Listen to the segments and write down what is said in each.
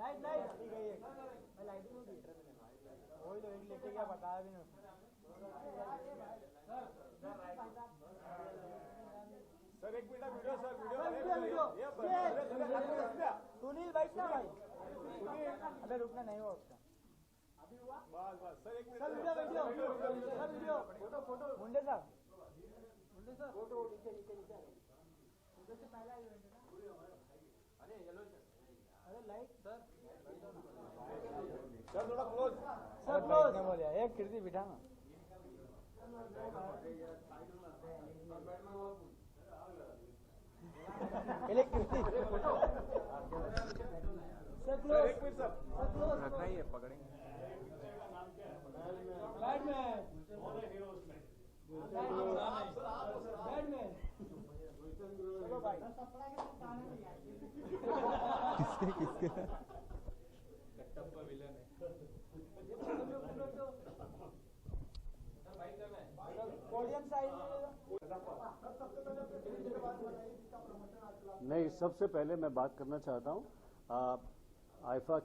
Light light ठीक है ये लाइट नहीं होगी वही तो एक लेके क्या बताया भी नहीं सर एक minute video sir video Sunil बैठना भाई अबे रुकना नहीं हुआ उसका बस बस सर एक minute sir video photo photo मुंडे सर फोटो नीचे नीचे नीचे से पहला इवेंट है अरे येलो अरे लाइट सर थोड़ा क्लोज सर क्लोज ने बोलिया एक कीर्ति बिठा ना पहले कीर्ति फोटो सर क्लोज एक मिनट सर रखना ही है पकड़ेंगे बैटमैन चलो भाई किसके कटप्पा विलन है कोडियम साइड नहीं, सबसे पहले मैं बात करना चाहता हूं आईफा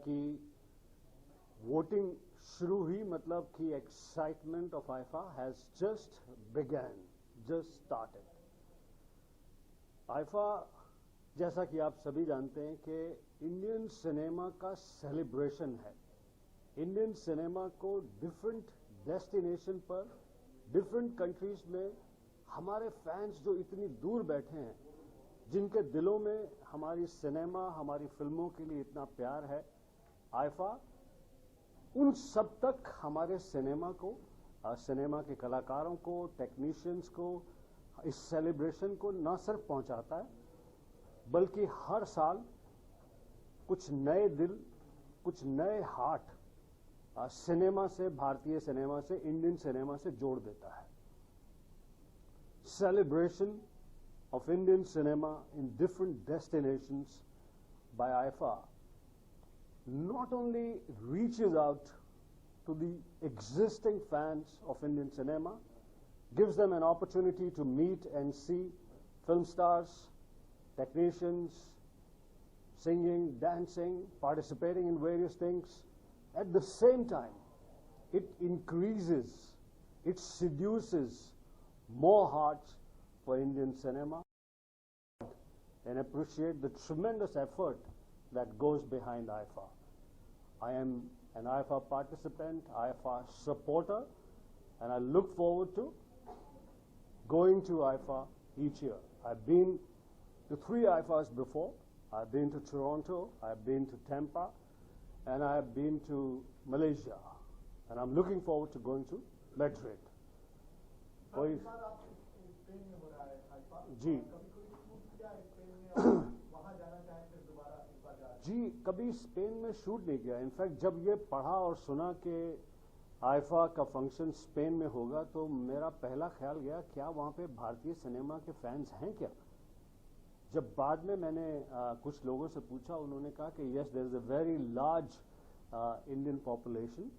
की वोटिंग शुरू हुई, मतलब कि excitement of IIFA has just begun, just started. IIFA, जैसा कि आप सभी जानते हैं कि इंडियन सिनेमा का सेलिब्रेशन है। इंडियन सिनेमा को डिफरेंट डेस्टिनेशन पर, डिफरेंट कंट्रीज में हमारे फैंस जो इतनी दूर बैठे हैं, जिनके दिलों में हमारी सिनेमा, हमारी फिल्मों के लिए इतना प्यार है, आईफा उन सब तक हमारे सिनेमा को, सिनेमा के कलाकारों को, टेक्नीशियंस को, इस सेलिब्रेशन को न सिर्फ पहुंचाता है, बल्कि हर साल कुछ नए दिल, कुछ नए हार्ट सिनेमा से, भारतीय सिनेमा से, इंडियन सिनेमा से जोड़ देता है। Celebration of Indian cinema in different destinations by IFA not only reaches out to the existing fans of Indian cinema, gives them an opportunity to meet and see film stars, technicians, singing, dancing, participating in various things. At the same time, it increases, it seduces more hearts for Indian cinema and appreciate the tremendous effort that goes behind IFA. I am an IFA participant, IFA supporter, and I look forward to going to IFA each year. I've been to 3 IFAs before. I've been to Toronto, I've been to Tampa, and I've been to Malaysia. And I'm looking forward to going to Madrid. कोई जी जी कभी Spain में shoot नहीं किया। In fact जब ये पढ़ा और सुना कि आईफा का फंक्शन स्पेन में होगा तो मेरा पहला ख्याल गया, क्या वहाँ पे भारतीय सिनेमा के फैंस हैं क्या? जब बाद में मैंने कुछ लोगों से पूछा, उन्होंने कहा कि yes, there is a very large Indian population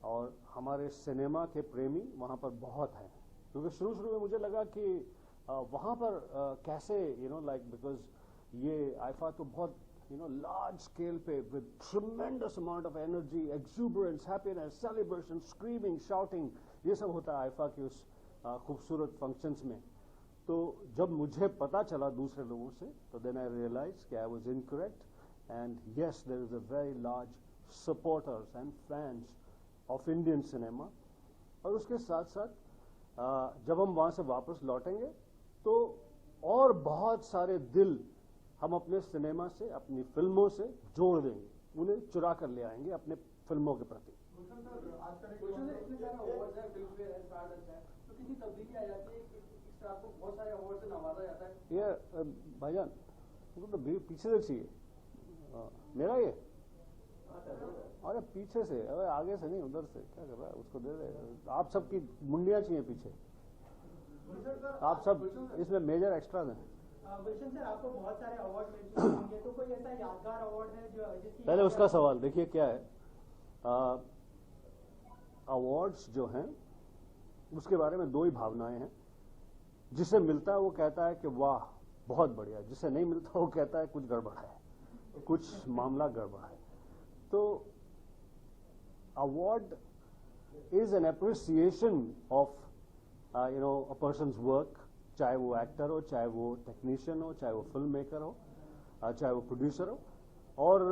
और हमारे सिनेमा के प्रेमी वहाँ पर बहुत हैं। क्योंकि शुरू में मुझे लगा कि वहाँ पर कैसे बिकॉज ये आईफा तो बहुत लार्ज स्केल पे with tremendous amount of energy, exuberance, happiness, celebration, screaming, shouting, ये सब होता है आईफा के उस खूबसूरत फंक्शंस में। तो जब मुझे पता चला दूसरे लोगों से, तो देन आई रियलाइज कि I was incorrect and yes, there is a very large supporters and fans of Indian cinema. और उसके साथ साथ जब हम वहां से वापस लौटेंगे तो और बहुत सारे दिल हम अपने सिनेमा से, अपनी फिल्मों से जोड़ देंगे, उन्हें चुरा कर ले आएंगे अपने फिल्मों के प्रति। ये भाईजान तो पीछे से चाहिए मेरा, ये अरे पीछे से, अरे आगे से नहीं, उधर से। क्या कर रहा है, उसको दे दे। आप सबकी मुंडियां चाहिए पीछे, आप सब इसमें मेजर एक्स्ट्राज हैं। गुलशन सर, आपको बहुत सारे अवार्ड मिल चुके होंगे, तो कोई ऐसा यादगार अवार्ड है जो पहले उसका सवाल देखिए क्या है। अवार्ड्स जो हैं उसके बारे में 2 ही भावनाएं हैं। जिसे मिलता है वो कहता है कि वाह बहुत बढ़िया, जिसे नहीं मिलता वो कहता है कुछ गड़बड़ है। कुछ मामला गड़बड़ है। तो award is an appreciation of a persons work, चाहे वो एक्टर हो, चाहे वो टेक्नीशियन हो, चाहे वो फिल्म मेकर हो, चाहे वो प्रोड्यूसर हो। और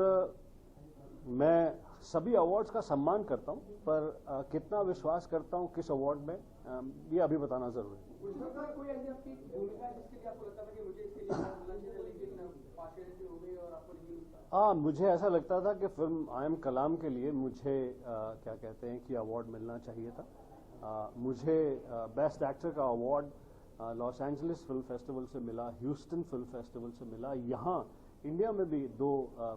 मैं सभी अवार्ड्स का सम्मान करता हूं, पर कितना विश्वास करता हूं किस अवार्ड में, ये अभी बताना जरूरी है। कोई ऐसी आपकी भूमिका है जिसके लिए आपको लगता था कि मुझे इसके लिए मिलना चाहिए, लेकिन पार्शियलिटी हो गई और आपको नहीं मिलता? हाँ, मुझे ऐसा लगता था कि फिल्म आई एम कलाम के लिए मुझे क्या कहते हैं कि अवार्ड मिलना चाहिए था। मुझे बेस्ट एक्टर का award Los Angeles film festival से मिला, ह्यूस्टन फिल्म फेस्टिवल से मिला, यहाँ इंडिया में भी 2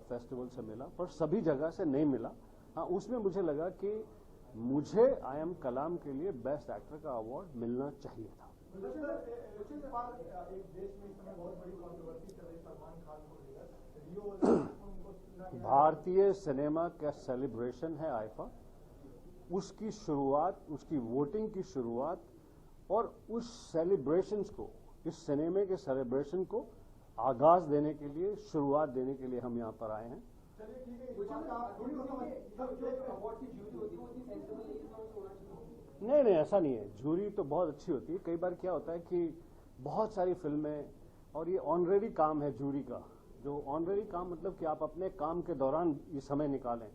फेस्टिवल से मिला, पर सभी जगह से नहीं मिला। हाँ, उसमें मुझे लगा कि मुझे आई एम कलाम के लिए बेस्ट एक्टर का अवार्ड मिलना चाहिए था। एक देश में इस समय बहुत बड़ी कंट्रोवर्सी चल रही, सलमान खान को लेकर भारतीय सिनेमा का सेलिब्रेशन है आईफा, उसकी शुरुआत, उसकी वोटिंग की शुरुआत और उस सेलिब्रेशंस को, इस सिनेमा के सेलिब्रेशन को आगाज देने के लिए, शुरुआत देने के लिए हम यहाँ पर आए हैं। चलिए ठीक है, इस बात आप थोड़ी अवार्ड की ज्यूरी होती है वो इतनी सेंसिबल नहीं है, तो होना चाहिए। नहीं, ऐसा नहीं है। जूरी तो बहुत अच्छी होती है। कई बार क्या होता है कि बहुत सारी फिल्में, और ये ऑनरेरी काम है जूरी का, जो ऑनरेरी काम मतलब कि आप अपने काम के दौरान ये समय निकालें,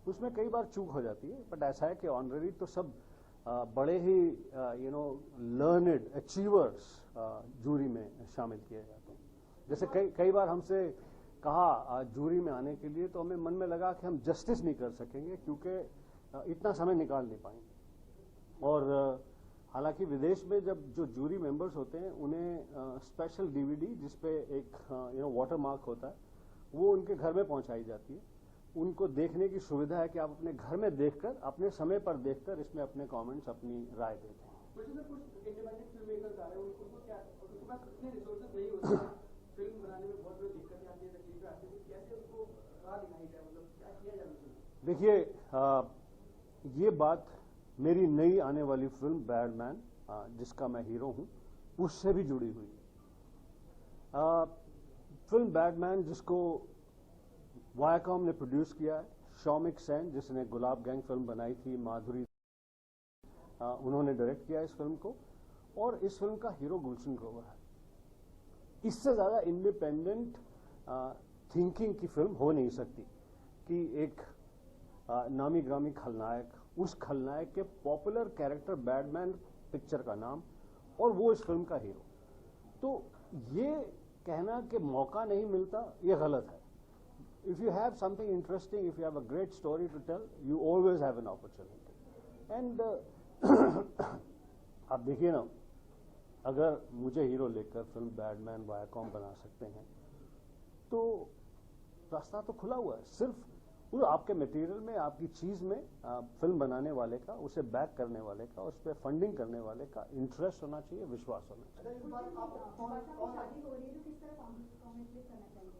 उसमें कई बार चूक हो जाती है। बट ऐसा है कि ऑनरेरी तो सब बड़े ही लर्नड अचीवर्स जूरी में शामिल किए जाते हैं। जैसे कई बार हमसे कहा जूरी में आने के लिए, तो हमें मन में लगा कि हम जस्टिस नहीं कर सकेंगे क्योंकि इतना समय निकाल नहीं पाएंगे। और हालांकि विदेश में जब जो जूरी मेंबर्स होते हैं उन्हें स्पेशल डीवीडी जिसपे एक वाटर मार्क होता है, वो उनके घर में पहुंचाई जाती है। उनको देखने की सुविधा है कि आप अपने घर में देखकर, अपने समय पर देखकर इसमें अपने कमेंट्स, अपनी राय देते हैं। कुछ इंडिपेंडेंट फिल्म मेकर्स आ रहे हैं, उनको क्या, उनके पास इतने रिसोर्सेज नहीं होते हैं, फिल्म बनाने में बहुत बड़ी दिक्कतें आती है, तकलीफें आती है, कैसे उसको राह दिखाई जाए, मतलब क्या किया जाए? देखिए, ये बात मेरी नई आने वाली फिल्म बैडमैन, जिसका मैं हीरो हूं, उससे भी जुड़ी हुई है। फिल्म बैडमैन जिसको वायाकॉम ने प्रोड्यूस किया है, शौमिक सेन जिसने गुलाब गैंग फिल्म बनाई थी, माधुरी उन्होंने डायरेक्ट किया इस फिल्म को, और इस फिल्म का हीरो गुलशन ग्रोवर है। इससे ज्यादा इंडिपेंडेंट थिंकिंग की फिल्म हो नहीं सकती कि एक नामी ग्रामी खलनायक, उस खलनायक के पॉपुलर कैरेक्टर बैडमैन पिक्चर का नाम, और वो इस फिल्म का हीरो। तो ये कहना कि मौका नहीं मिलता, ये गलत है। If you have something interesting, if you have a great story to tell, you always have an opportunity. And आप देखिए ना, अगर मुझे हीरो लेकर फिल्म बैडमैन वायाकॉम बना सकते हैं तो रास्ता तो खुला हुआ है। सिर्फ वो आपके मटेरियल में, आपकी चीज में फिल्म बनाने वाले का, उसे बैक करने वाले का, उस पर फंडिंग करने वाले का इंटरेस्ट होना चाहिए, विश्वास होना चाहिए।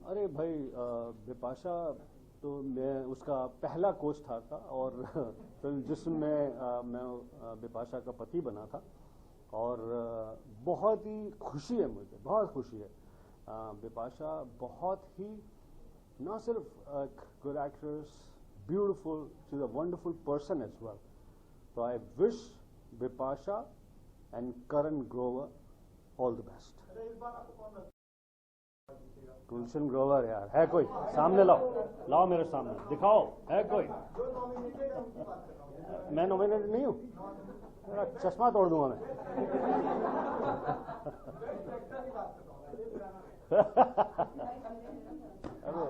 अरे भाई, बिपाशा तो मैं उसका पहला को स्टार था, और फिल्म जिसमें मैं बिपाशा का पति बना था, और बहुत ही खुशी है, मुझे बहुत खुशी है। बिपाशा बहुत ही not सिर्फ good actress, beautiful, she's a wonderful person as well. So I wish Bipasha and Karan Grover all the best. Gulshan Grover यार है कोई? सामने लाओ मेरे सामने, दिखाओ, है कोई? मैं नॉमिनेटेड नहीं हूँ, मेरा चश्मा तोड़ दूंगा मैं। अरे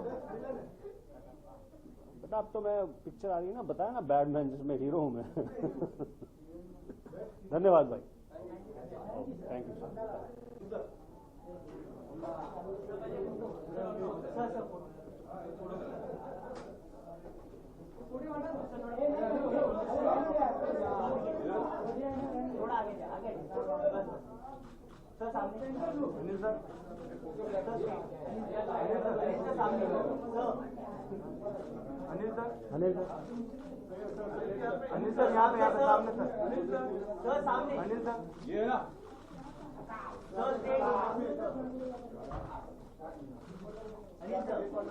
बेटा, अब तो मैं पिक्चर आ रही है ना, बताया ना बैडमैन जिसमें हीरो हूं मैं। धन्यवाद भाई, थैंक यू सर। थोड़ा आगे जा, आगे सर, सामने अनिल सर, अनिल सर यहाँ पे सामने सर, सर सामने, अनिल सर ये ना sir, Anil sir good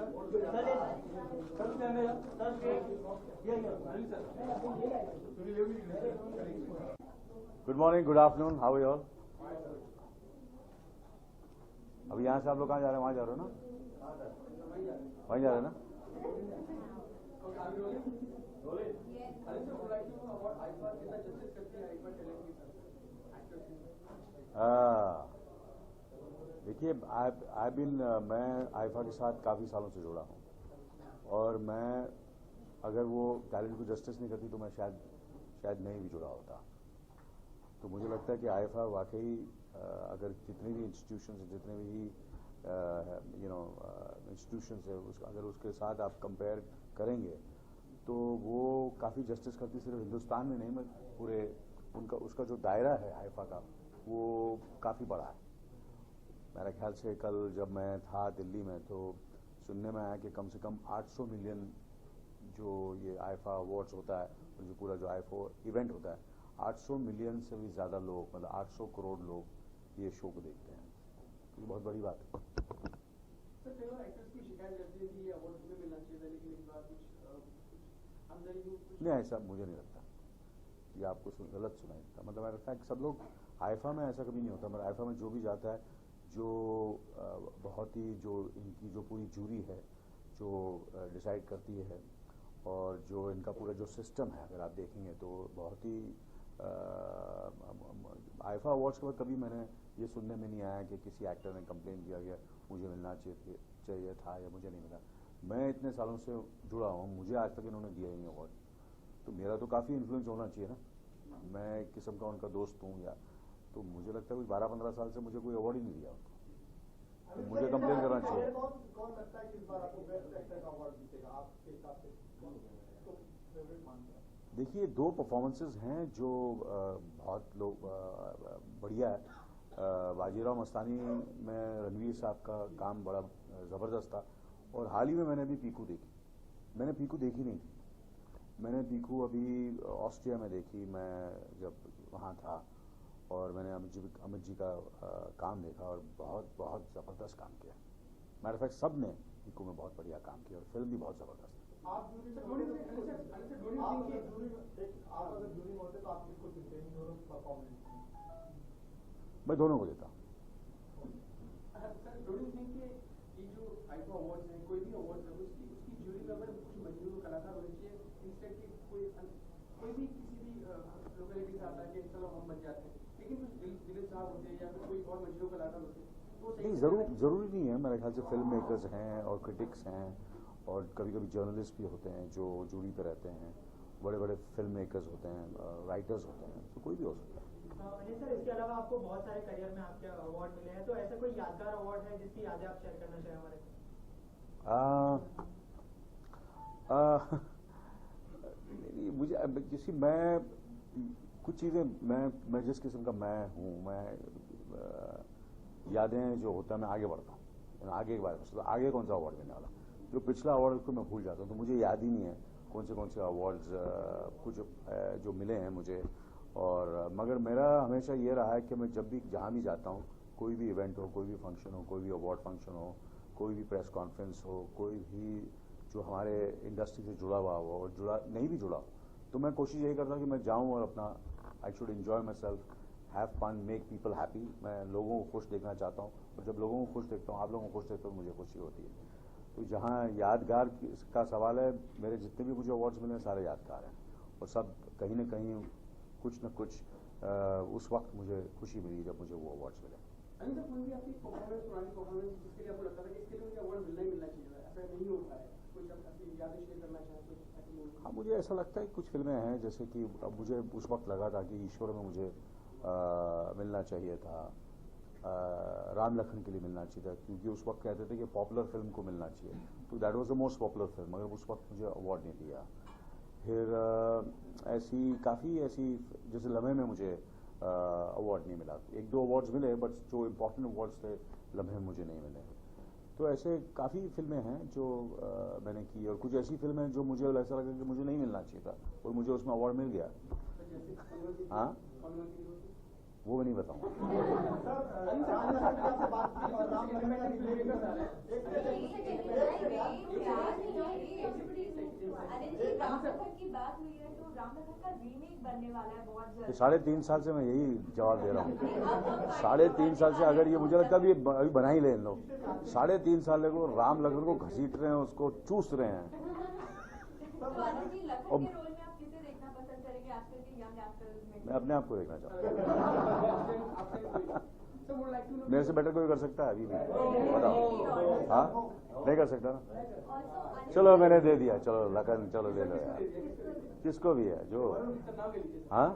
morning, good afternoon, how are you all? अभी यहाँ से आप लोग कहाँ जा रहे हैं? वहाँ जा रहे हो ना? वहीं जा रहे हैं ना? देखिए, मैं आईफा के साथ काफ़ी सालों से जुड़ा हूँ और मैं अगर वो टैलेंट को जस्टिस नहीं करती तो मैं शायद नहीं भी जुड़ा होता। तो मुझे लगता है कि आईफा वाकई अगर जितने भी इंस्टीट्यूशन हैं, जितने भी इंस्टीट्यूशन है, अगर उसके साथ आप कंपेयर करेंगे तो वो काफ़ी जस्टिस करती, सिर्फ हिंदुस्तान में नहीं, मैं पूरे उसका जो दायरा है आईफा का वो काफ़ी बड़ा है। मेरा ख्याल से कल जब मैं था दिल्ली में तो सुनने में आया कि कम से कम 800 मिलियन जो ये आईफा अवार्ड्स होता है और जो पूरा जो आईफा इवेंट होता है, 800 मिलियन से भी ज़्यादा लोग, मतलब 800 करोड़ लोग ये शो को देखते हैं। ये बहुत बड़ी बात है। सर, कई बार एक्टर्स की शिकायत करती है कि ये अवार्ड तुम्हें मिलना चाहिए था, लेकिन इस बार कुछ नहीं, ऐसा मुझे नहीं लगता। ये आपको गलत सुनाई देता। मतलब मेरा फैक्ट सब लोग आईफा में ऐसा कभी नहीं होता। मतलब आईफा में जो भी जाता है, जो बहुत ही जो इनकी जो पूरी जूरी है जो डिसाइड करती है और जो इनका पूरा जो सिस्टम है, अगर आप देखेंगे तो बहुत ही आईफा अवार्ड्स के बाद कभी मैंने ये सुनने में नहीं आया कि किसी एक्टर ने कंप्लेन किया गया मुझे मिलना चाहिए था या मुझे नहीं मिला। मैं इतने सालों से जुड़ा हूँ, मुझे आज तक इन्होंने दिया ही नहीं अवार्ड। तो मेरा तो काफ़ी इन्फ्लुएंस होना चाहिए ना। मैं एक किस्म का उनका दोस्त हूँ या तो मुझे लगता है कोई 12-15 साल से मुझे कोई अवार्ड ही नहीं दिया उनको, तो मुझे कंप्लेन करना चाहिए। कौन लगता है कि इस बार आपको बेस्ट एक्टर का अवार्ड जीतेगा आपके हिसाब से? फेवरेट मानते हैं? देखिए, 2 परफॉर्मेंसेज हैं जो बहुत लोग बढ़िया है। बाजीराव मस्तानी में रणवीर साहब का काम बड़ा ज़बरदस्त था और हाल ही में मैंने अभी पीकू देखी। मैंने पीकू देखी नहीं थी, मैंने पीकू अभी ऑस्ट्रिया में देखी, मैं जब वहाँ था और मैंने अमित जी का काम देखा और बहुत बहुत ज़बरदस्त काम किया। मैटर फैक्ट सब ने पीकू में बहुत बढ़िया काम किया और फिल्म भी बहुत ज़बरदस्त है। आप अगर जूरी में होते तो आप किसको चुनते हैं दोनों परफॉर्मेंस? मैं दोनों को देता हूँ। सर, डोंट थिंक कि ये जो आईफा अवार्ड्स हैं, कोई भी अवार्ड्स है उसकी जूरी में अगर कुछ मजबूर कलाकार होने चाहिए, इंस्टेंट की कोई भी किसी भी लोकेलिटी से आता है कि चलो हम बन जाते हैं, लेकिन कुछ दिलीप साहब होते हैं या फिर कोई और मजबूर कलाकार होते हैं तो नहीं, ज़रूरी नहीं है। मेरे ख्याल से फिल्म मेकर्स हैं और क्रिटिक्स हैं और कभी कभी जर्नलिस्ट भी होते हैं जो जूरी पे रहते हैं, बड़े बड़े फिल्म मेकर्स होते हैं, राइटर्स होते हैं, तो कोई भी हो सकता है। अनिल सर, इसके अलावा आपको बहुत सारे करियर में आपके अवार्ड मिले हैं, तो ऐसा कोई यादगार अवार्ड है जिसकी यादें आप शेयर करना चाहें हमारे? मुझे किसी मैं कुछ चीज़ें मैं जिस किस्म का मैं हूँ, मैं यादें जो होता है मैं आगे बढ़ता हूँ, आगे के बारे में सोचता, आगे कौन सा अवार्ड मिलने वाला। जो पिछला अवार्ड उसको मैं भूल जाता हूँ, तो मुझे याद ही नहीं है कौन से अवार्ड्स कुछ जो मिले हैं मुझे। और मगर मेरा हमेशा ये रहा है कि मैं जब भी जहाँ भी जाता हूँ, कोई भी इवेंट हो, कोई भी फंक्शन हो, कोई भी अवार्ड फंक्शन हो, कोई भी प्रेस कॉन्फ्रेंस हो, कोई भी जो हमारे इंडस्ट्री से जुड़ा हुआ हो और जुड़ा नहीं भी जुड़ा हो, तो मैं कोशिश यही करता हूँ कि मैं जाऊँ और अपना I should enjoy myself, have fun, make people happy. मैं लोगों को खुश देखना चाहता हूँ और जब लोगों को खुश देखता हूँ, आप लोगों को खुश देखता हूँ, मुझे खुशी होती है। तो जहाँ यादगार का सवाल है, मेरे जितने भी मुझे अवार्ड्स मिले सारे यादगार हैं और सब कहीं ना कहीं कुछ न कुछ उस वक्त मुझे खुशी मिली जब मुझे वो अवार्ड्स मिले। अनिल सर, कोई भी आपकी परफॉर्मेंस, पुरानी परफॉर्मेंस जिसके लिए आपको लगता था कि इसके लिए मुझे अवार्ड मिलना ही मिलना चाहिए, ऐसा नहीं होता है, कोई सब आपकी यादें शेयर करना चाहें तो? हाँ, मुझे ऐसा लगता है कुछ फिल्में हैं जैसे कि अब मुझे उस वक्त लगा था कि ईश्वर में मुझे मिलना चाहिए था, राम लखन के लिए मिलना चाहिए था, क्योंकि उस वक्त कहते थे कि पॉपुलर फिल्म को मिलना चाहिए, तो that was the most popular film, मगर उस वक्त मुझे अवार्ड नहीं दिया। फिर ऐसी काफ़ी ऐसी जैसे लम्हे में मुझे अवार्ड नहीं मिला, 1-2 अवार्ड्स मिले, बट जो इम्पोर्टेंट अवार्ड्स थे लम्हे में मुझे नहीं मिले। तो ऐसे काफ़ी फिल्में हैं जो मैंने की और कुछ ऐसी फिल्में जो मुझे ऐसा लगा कि मुझे नहीं मिलना चाहिए था और मुझे उसमें अवार्ड मिल गया। हाँ, वो मैं नहीं बताऊँगा। आपसे बात की और राम लखन का remake कर रहा है। की बात हुई है तो राम लखन का रीमेक बनने वाला है बहुत जल्द। 3.5 साल से मैं यही जवाब दे रहा हूँ। 3.5 साल से अगर ये मुझे लगता है अभी बना ही ले इन लोग। 3.5 साल को राम लखन को घसीट रहे हैं, उसको चूस रहे हैं। तो अनिल जी लखन के रोल में आप किसे देखना पसंद करेंगे आजकल के यंग एक्टर्स में? मैं अपने आप को देखना चाहता हूँ। मेरे से बेटर कोई कर सकता है अभी भी? बताओ। हाँ, नहीं कर सकता ना। चलो मैंने दे दिया, चलो लखन, चलो ले लो यार, किसको भी है जो। हाँ,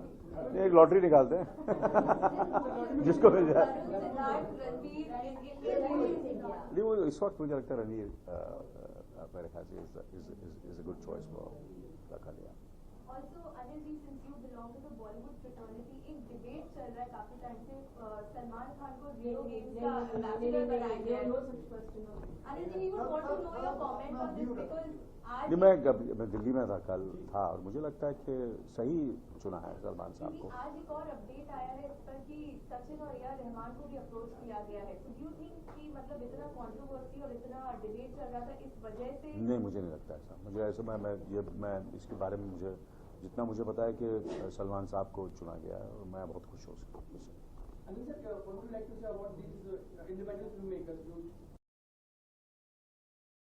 एक लॉटरी निकालते हैं जिसको मिल जाए। नहीं, वो इस वक्त मुझे लगता है रणवीर मेरे ख्याल से is a good choice for Lakhan. Also, Anil ji, since you belong to the Bollywood fraternity, एक डिबेट चल रहा है काफी टाइम से सलमान खान को वीडियो गेम्स का एम्बेसडर बनाया गया है। Anil ji, we would want to know your comment on this because आज मैं दिल्ली में कल था और मुझे लगता है कि सही चुना है सलमान साहब को। आज एक और अपडेट आया है इस पर कि सचिन और ए.आर. रहमान को भी अप्रोच किया गया है। तो डू यू थिंक कि मतलब इतना कंट्रोवर्सी और इतना डिबेट चल रहा था इस वजह से? नहीं, मुझे नहीं लगता ऐसा। मुझे ऐसे मैं इसके बारे में जितना मुझे पता है कि सलमान साहब को चुना गया है और मैं बहुत खुश हूँ उससे। Anil sir, what would you like to say about these independent filmmakers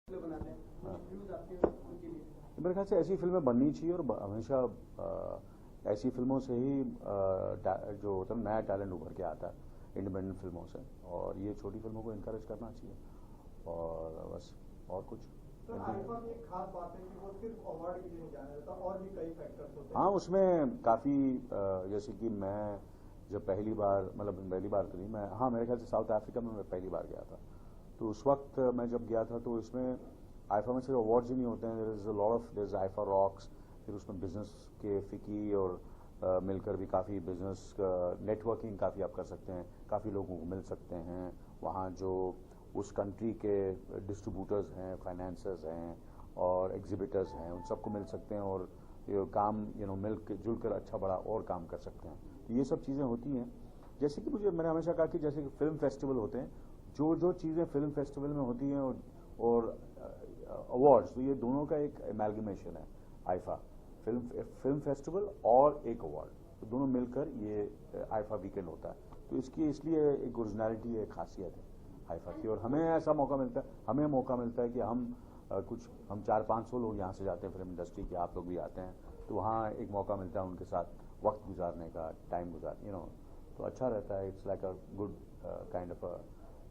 जो बनाते हैं? व्यूज आपके उनके लिए? मेरे ख्याल से ऐसी फिल्में बननी चाहिए और हमेशा ऐसी फिल्मों से ही जो होता है नया टैलेंट उभर के आता है इंडिपेंडेंट फिल्मों से, और ये छोटी फिल्मों को इनकरेज करना चाहिए और बस, और कुछ। तो आईफा की एक खास बात है कि वो सिर्फ अवार्ड के लिए नहीं जाना जाता, और भी कई फैक्टर्स होते हैं। हाँ, उसमें काफ़ी जैसे कि मैं जब पहली बार तो नहीं, मैं हाँ मेरे ख्याल से साउथ अफ्रीका में मैं पहली बार गया था, तो उस वक्त मैं जब गया था तो इसमें आईफा में सिर्फ अवार्ड्स ही नहीं होते हैं, देयर इज आईफा रॉक्स, फिर उसमें बिजनेस के फिकी और मिलकर भी काफ़ी बिजनेस नेटवर्किंग काफ़ी आप कर सकते हैं, काफ़ी लोगों को मिल सकते हैं वहाँ जो उस कंट्री के डिस्ट्रीब्यूटर्स हैं, फाइनेंसर्स हैं और एग्जिबिटर्स हैं, उन सबको मिल सकते हैं और ये काम मिल जुल कर अच्छा बड़ा और काम कर सकते हैं। तो ये सब चीज़ें होती हैं। जैसे कि मैंने हमेशा कहा कि जैसे कि फिल्म फेस्टिवल होते हैं, जो चीज़ें फिल्म फेस्टिवल में होती हैं और अवार्ड्स, तो ये दोनों का एक एमैल्गमेशन है आईफा, फिल्म फेस्टिवल और एक अवार्ड, तो दोनों मिलकर ये आईफा वीकेंड होता है। तो इसलिए एक ओरिजिनलिटी, एक खासियत है आईफा की, और हमें ऐसा मौका मिलता है कि हम 400-500 लोग यहाँ से जाते हैं फिल्म इंडस्ट्री के, आप लोग भी आते हैं, तो वहाँ एक मौका मिलता है उनके साथ वक्त गुजारने का, टाइम तो अच्छा रहता है। It's like a good kind of a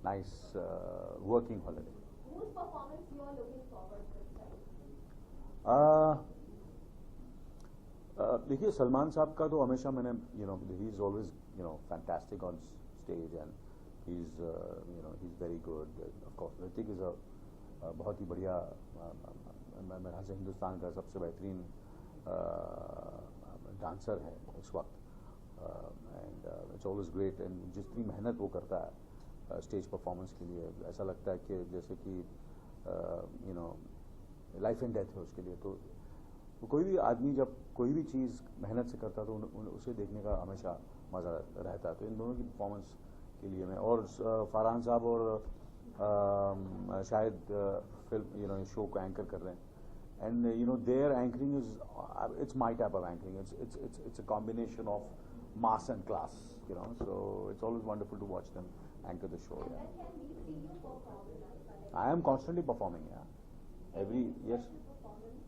nice working holiday. Whose performance you are looking forward to this time? देखिए, सलमान साहब का तो हमेशा मैंने he is always fantastic on stage and he is very good. Of course Hrithik is a बहुत ही बढ़िया, मेरे ख्याल से हिंदुस्तान का सबसे बेहतरीन डांसर है इस वक्त, and it's always great. And जितनी मेहनत वो करता है स्टेज परफॉर्मेंस के लिए, ऐसा लगता है कि जैसे कि लाइफ एंड डेथ है उसके लिए। तो कोई भी आदमी जब कोई भी चीज़ मेहनत से करता है तो उसे देखने का हमेशा मज़ा रहता है। तो इन दोनों की परफॉर्मेंस के लिए मैं, और फरहान साहब और शायद फिल्म शो को एंकर कर रहे हैं, and their anchoring it's my type of anchoring. It's a combination of mass and class, so it's always wonderful to watch them anchor the show. And then can we see you perform? I am constantly performing, yes.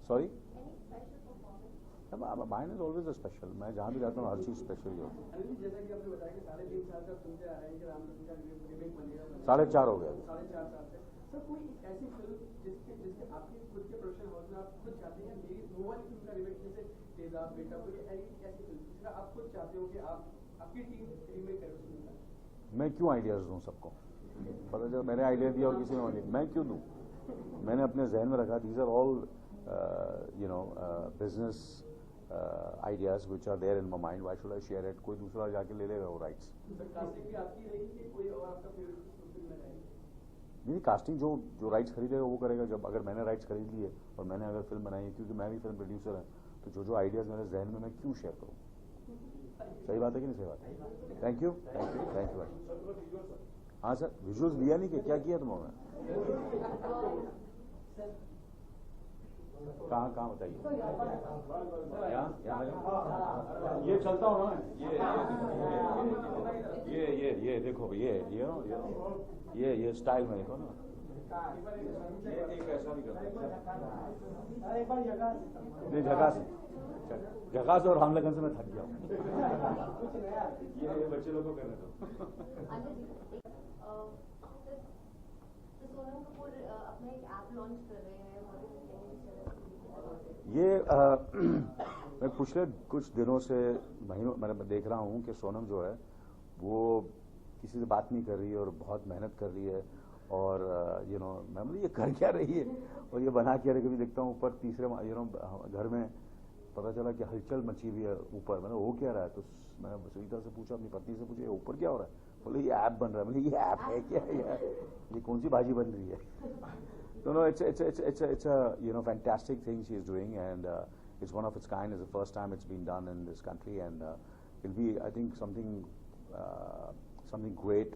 Sorry? Any special performance? Mine is always a special. मैं जहाँ भी जाता हूँ हर चीज़ special ही होती है। अनिल जी, जैसा कि आपने बताया कि 3.5 साल तक सुनते आ रहे हैं कि राम लखन का रीमेक बनेगा, 4.5 हो गया। 4.5 साल से सर, कोई ऐसी फिल्म जिसके आपके खुद के प्रोडक्शन हाउस में आप खुद चाहते हैं मेरी वो वाली फिल्म का रीमेक, जैसे तेजाब बेटा, कोई ऐसी फिल्म जिसका आप खुद चाहते हो कि आपकी टीम रीमेक करे उस फिल्म का? मैं क्यों आइडियाज़ दूँ सबको? पता चला मैंने आइडिया दिया और किसी ने मैं क्यों दूँ? मैंने अपने जहन में रखा, these are all business ideas which are there in my mind. Why should I share it? कोई दूसरा जाके ले लेगा वो राइट्स। कास्टिंग भी आपकी रहेगी कि कोई और आपका फेवरेट फिल्म में रहेगी? नहीं, कास्टिंग जो राइट्स खरीदेगा वो करेगा। जब अगर मैंने राइट्स खरीद लिए और मैंने अगर फिल्म बनाई है, क्योंकि मैं भी फिल्म प्रोड्यूसर है, तो जो आइडियाज़ मेरे जहन में मैं क्यों शेयर करूँ? सही बात है कि नहीं सही बात है? Thank you very much. हाँ सर, विजुअल्स लिया नहीं क्या किया तुम लोगों ने? कहाँ बताइए? यहाँ ये चलता हूँ ना, ये देखो ये स्टाइल में देखो ना, ये एक ऐसा भी करते नहीं, झकास और हम लगन से मैं थक गया हूँ। ये बच्चे लोगों को करने दो। सोनम कपूर अपना एक ऐप लॉन्च कर रहे हैं, ये मैं पिछले कुछ दिनों से महीनों मैं देख रहा हूँ कि सोनम जो है वो किसी से बात नहीं कर रही है और बहुत मेहनत कर रही है, और मैं ये कर क्या रही है और ये बना क्या रही है। कभी देखता हूँ ऊपर तीसरे घर में पता चला कि हलचल मची हुई है ऊपर, मैंने वो क्या रहा है, तो मैंने सुनीता से पूछा, अपनी पत्नी से पूछा, ऊपर क्या हो रहा है? बोले ये ऐप बन रहा है। बोले ये ऐप है क्या यार, ये कौन सी भाजी बन रही है? No, it's a fantastic thing she is doing, and it's one of its kind. It's the first time it's been done in this country, and it'll be, I think, something great.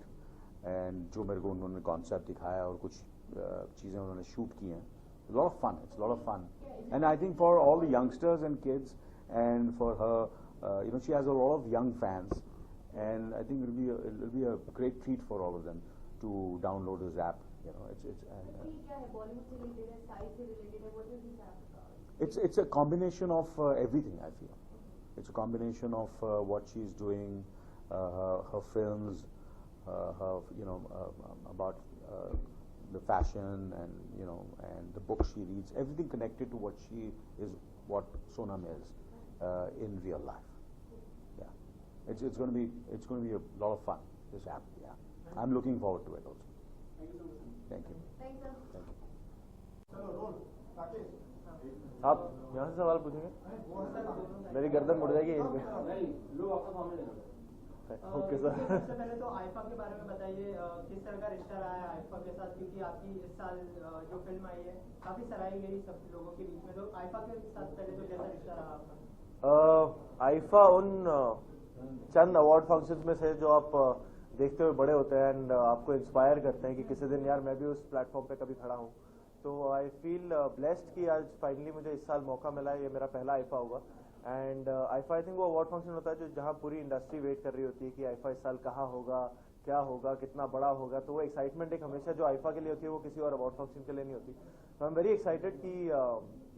And जो मेरे को उन्होंने concept दिखाया और कुछ चीजें उन्होंने shoot की हैं, it's a lot of fun. It's a lot of fun, and I think for all the youngsters and kids, and for her, she has a lot of young fans, and I think it'll be a great treat for all of them to download this app. It's a combination of everything. I feel it's a combination of what she's doing, her films, her about the fashion, and and the books she reads. Everything connected to what she is, what Sonam is in real life. Yeah, it's going to be a lot of fun. This app. Yeah, I'm looking forward to it also. Thank you. Thanks, sir. चलो role Rakesh, आप यहाँ से सवाल पूछेंगे? मेरी गर्दन मुड़ जाएगी यहीं पे। Okay sir. सबसे पहले तो आईफा के बारे में बताइए, किस तरह का रिश्ता रहा है आईफा के साथ, क्योंकि आपकी इस साल जो फिल्म आई है काफी सराही गई सब लोगों के बीच में, तो आईफा के साथ पहले तो कैसा रिश्ता रहा आपका? आईफा उन चंद अवार्ड फंक्शंस में से जो आप देखते हुए बड़े होते हैं एंड आपको इंस्पायर करते हैं कि किसी दिन यार मैं भी उस प्लेटफॉर्म पे कभी खड़ा हूँ। तो आई फील ब्लेस्ड कि आज फाइनली मुझे इस साल मौका मिला है, ये मेरा पहला आईफा होगा। एंड आईफा आई थिंक वो अवार्ड फंक्शन होता है जो जहाँ पूरी इंडस्ट्री वेट कर रही होती है कि आईफा इस साल कहाँ होगा, क्या होगा, कितना बड़ा होगा। तो वो एक्साइटमेंट एक हमेशा जो आईफा के लिए होती है वो किसी और अवार्ड फंक्शन के लिए नहीं होती। तो आई एम वेरी एक्साइटेड कि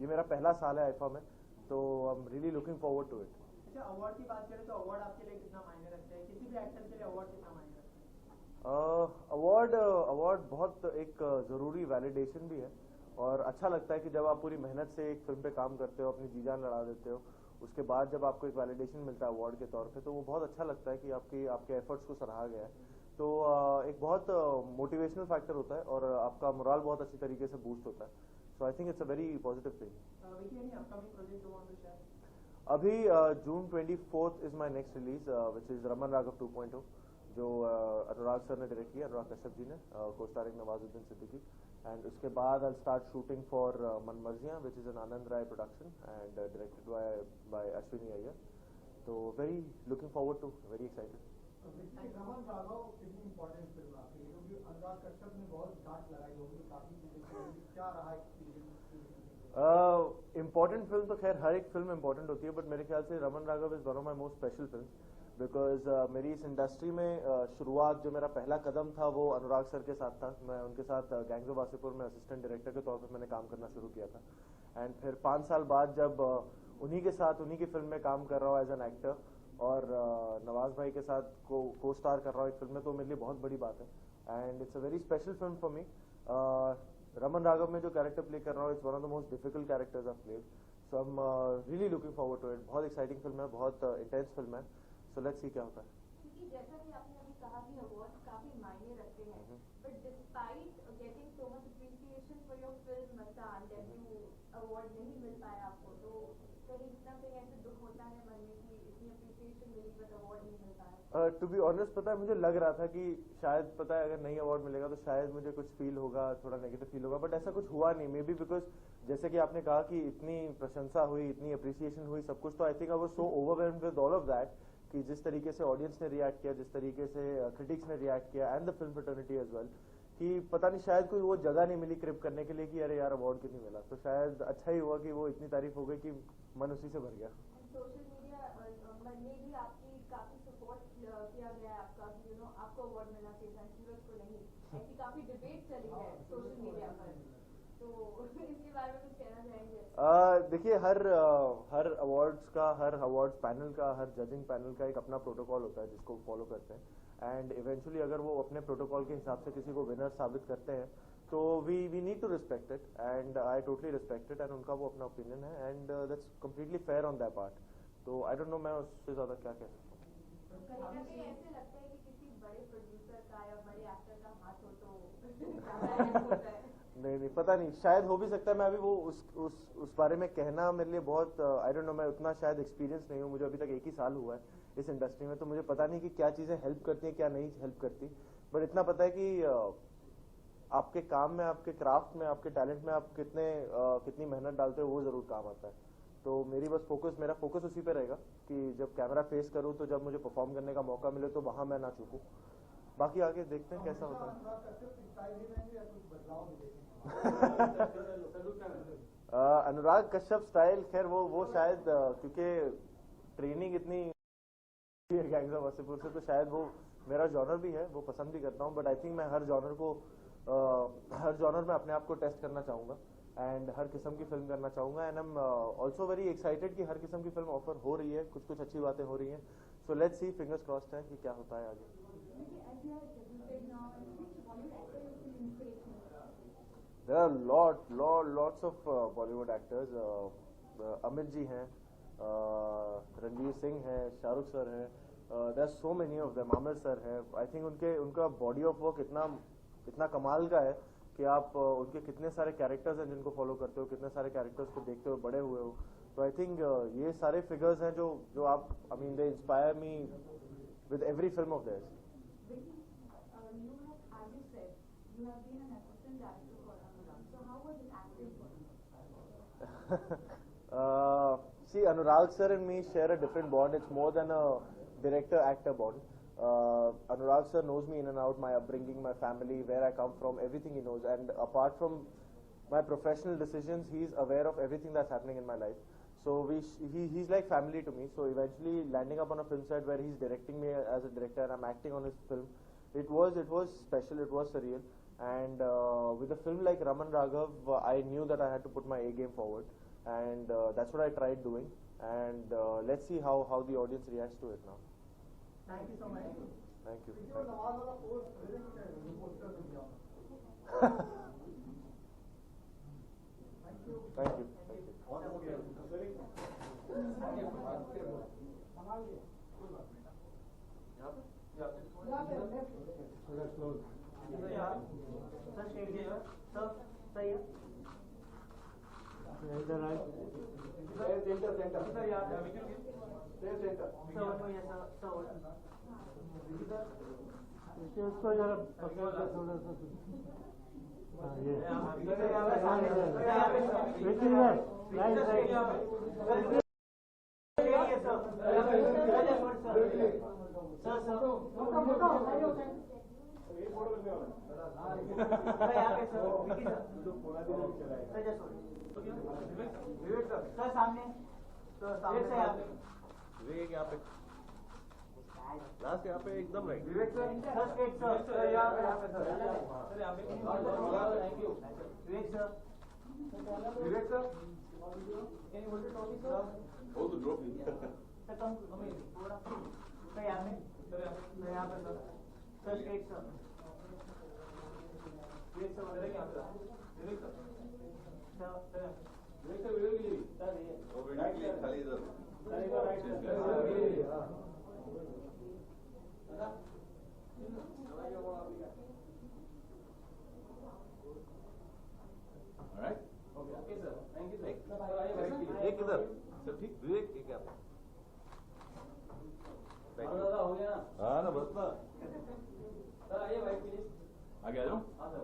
ये मेरा पहला साल है आईफा में, तो I am really looking forward to it. अच्छा, अवार्ड की बात करें तो अवार्ड आपके लिए कितना मायने रखते हैं? किसी भी एक्टर के लिए अवार्ड कितना मायने रखते हैं? अवार्ड बहुत एक ज़रूरी वैलिडेशन भी है, और अच्छा लगता है कि जब आप पूरी मेहनत से एक फिल्म पे काम करते हो, अपनी जी जान लड़ा देते हो, उसके बाद जब आपको एक वैलिडेशन मिलता है अवार्ड के तौर पे, तो वो बहुत अच्छा लगता है कि आपके एफर्ट्स को सराहा गया है। तो एक बहुत मोटिवेशनल फैक्टर होता है और आपका मोराल बहुत अच्छी तरीके से बूस्ट होता है। So I think it's a very positive thing. अभी June 24 is my next release which is Raman Raghav 2.0, जो अनुराग सर ने डायरेक्ट किया, अनुराग कश्यप जी ने, को स्टारिंग नवाजुद्दीन सिद्दीकी। एंड उसके बाद I start shooting for Manmarziyaan which is an Anand Rai production and directed by Ashwiny Iyer. तो very looking forward to, very excited. Raman Raghav कितनी इम्पोर्टेंट फिल्म आपके लिए, क्योंकि अनुराग कश्यप ने बहुत डांट लगाई होगी काफी, क्या रहा एक्सपीरियंस? इम्पोर्टेंट फिल्म तो खैर हर एक फिल्म इम्पोर्टेंट होती है, बट मेरे ख्याल से Raman Raghav is one of my most special film, because मेरी इस इंडस्ट्री में शुरुआत, जो मेरा पहला कदम था वो अनुराग सर के साथ था। मैं उनके साथ गैंग्स ऑफ वासेपुर में असिस्टेंट डायरेक्टर के तौर पर मैंने काम करना शुरू किया था। एंड फिर 5 साल बाद जब उन्हीं के साथ उन्हीं की फिल्म में काम कर रहा हूँ एज एन एक्टर, और नवाज भाई के साथ को स्टार कर रहा हूँ एक फिल्म में, तो मेरे लिए बहुत बड़ी बात है। And it's a very special film for me. Raman Raghav में जो कैरेक्टर प्ले कर रहा हूँ, it's one of the most difficult characters I played, so I am really looking forward to it. बहुत एक्साइटिंग फिल्म है, बहुत इंटेंस फिल्म है, so let's see क्या होता है। क्योंकि जैसा कि आपने अभी कहा कि अवार्ड काफी मायने रखते हैं, but despite getting so much appreciation for your film Masaan, debut award नहीं मिल पाया आपको, तो कहीं ना कहीं ऐसे दुख होता है मन में कि इतनी अप्रिसिएशन मिली बट अवार्ड नहीं मिल पाया? टू बी ऑनेस्ट, पता है मुझे लग रहा था कि शायद, पता है, अगर नहीं अवार्ड मिलेगा तो शायद मुझे कुछ फील होगा, थोड़ा नेगेटिव फील होगा, बट ऐसा कुछ हुआ नहीं। मे बी बिकॉज जैसे कि आपने कहा कि इतनी प्रशंसा हुई, इतनी अप्रिसिएशन हुई, सब कुछ, तो I think I was so overwhelmed with all of that कि जिस तरीके से ऑडियंस ने रिएक्ट किया, जिस तरीके से क्रिटिक्स ने रिएक्ट किया and the film fraternity as well, कि पता नहीं शायद कोई वो जगह नहीं मिली क्रिप करने के लिए कि अरे यार अवार्ड क्यों नहीं मिला, तो शायद अच्छा ही हुआ कि वो इतनी तारीफ हो गई कि मन उसी से भर गया। सोशल मीडिया में भी आपकी काफी सपोर्ट किया गया है आपका, आपको अवार्ड मिलना चाहिए था, सूरज को नहीं, ऐसी काफी डिबेट चली है सोशल मीडिया पर, तो इसके बारे में कुछ कहना चाहेंगे? देखिए, हर अवार्ड्स का, हर अवार्ड्स पैनल का, हर जजिंग पैनल का एक अपना प्रोटोकॉल होता है जिसको फॉलो करते हैं, एंड इवेंचुअली अगर वो अपने प्रोटोकॉल के हिसाब से किसी को विनर साबित करते हैं तो we need to respect it, and I totally respect it, and उनका वो अपना ओपिनियन है, and that's completely fair on that part. तो आई डोंट नो मैं उससे ज्यादा क्या कह सकता हूँ। कहीं ना कहीं ऐसे लगता है कि किसी बड़े प्रोड्यूसर का या बड़े एक्टर का हाथ हो तो नहीं, पता नहीं, शायद हो भी सकता है। मैं अभी वो उस बारे में कहना मेरे लिए बहुत आई डोंट नो, मैं उतना शायद एक्सपीरियंस नहीं हूँ, मुझे अभी तक 1 ही साल हुआ है इस इंडस्ट्री में, तो मुझे पता नहीं कि क्या चीजें हेल्प करती हैं क्या नहीं हेल्प करती, बट इतना पता है कि आपके काम में, आपके क्राफ्ट में, आपके टैलेंट में आप कितनी मेहनत डालते हो वो जरूर काम आता है। तो मेरा फोकस उसी पे रहेगा कि जब कैमरा फेस करूं तो जब मुझे परफॉर्म करने का मौका मिले तो वहां मैं ना चूकूं। बाकी आगे देखते हैं कैसा होता है। अनुराग कश्यप स्टाइल, खैर वो शायद क्योंकि ट्रेनिंग इतनी गैंग्स ऑफ वासेपुर से, तो शायद वो मेरा जॉनर भी है, वो पसंद भी करता हूँ, बट आई थिंक मैं हर जॉनर में अपने आप को टेस्ट करना चाहूंगा एंड हर किस्म की फिल्म करना चाहूंगा, and I am also very excited कि हर किस्म की फिल्म ऑफर हो रही है, कुछ अच्छी बातें हो रही हैं, so let's see, fingers crossed है कि क्या होता है आगे। There are lots of Bollywood actors. Amit ji हैं, रणवीर सिंह हैं, शाहरुख सर हैं, there are so many of them, Aamir sir हैं। I think उनका बॉडी ऑफ वर्क इतना कमाल का है कि आप उनके कितने सारे कैरेक्टर्स हैं जिनको फॉलो करते हो, कितने सारे कैरेक्टर्स को देखते हो बड़े हुए हो, तो आई थिंक ये सारे फिगर्स हैं जो आप, I mean they inspire me with every film of theirs. See, Anurag sir and me share a different bond. It's more than a director-actor bond. Anurag sir knows me in and out, my upbringing, my family, where I come from, everything he knows. And apart from my professional decisions, he's aware of everything that's happening in my life. So he's like family to me. So eventually landing up on a film set where he's directing me as a director and I'm acting on his film, it was special, it was surreal. And with a film like Raman Raghav, I knew that I had to put my A game forward. And that's what I tried doing. And let's see how the audience reacts to it now. Thank you so much. Thank you. Thank you. उसको जरा पकड़ के थोड़ा सा विवेक यहाँ पे last, यहाँ पे एकदम राइट। विवेक सर, यहाँ पे sir, thank you. Vivek sir, can you hold the trophy sir? Hold the trophy sir, come थोड़ा सर, यहाँ पे sir straight sir, Vivek sir वगैरह यहाँ पे Vivek sir, Vivek sir video के लिए सर ये वो वीडियो के लिए खाली इधर सर, इधर right sir. Alright? Okay sir, thank you sir। एक इधर सर, ठीक, विवेक एक यहाँ पे हो गया ना? हाँ ना, बस ना, सर आइए भाई प्लीज आगे आ जाओ। हाँ sir.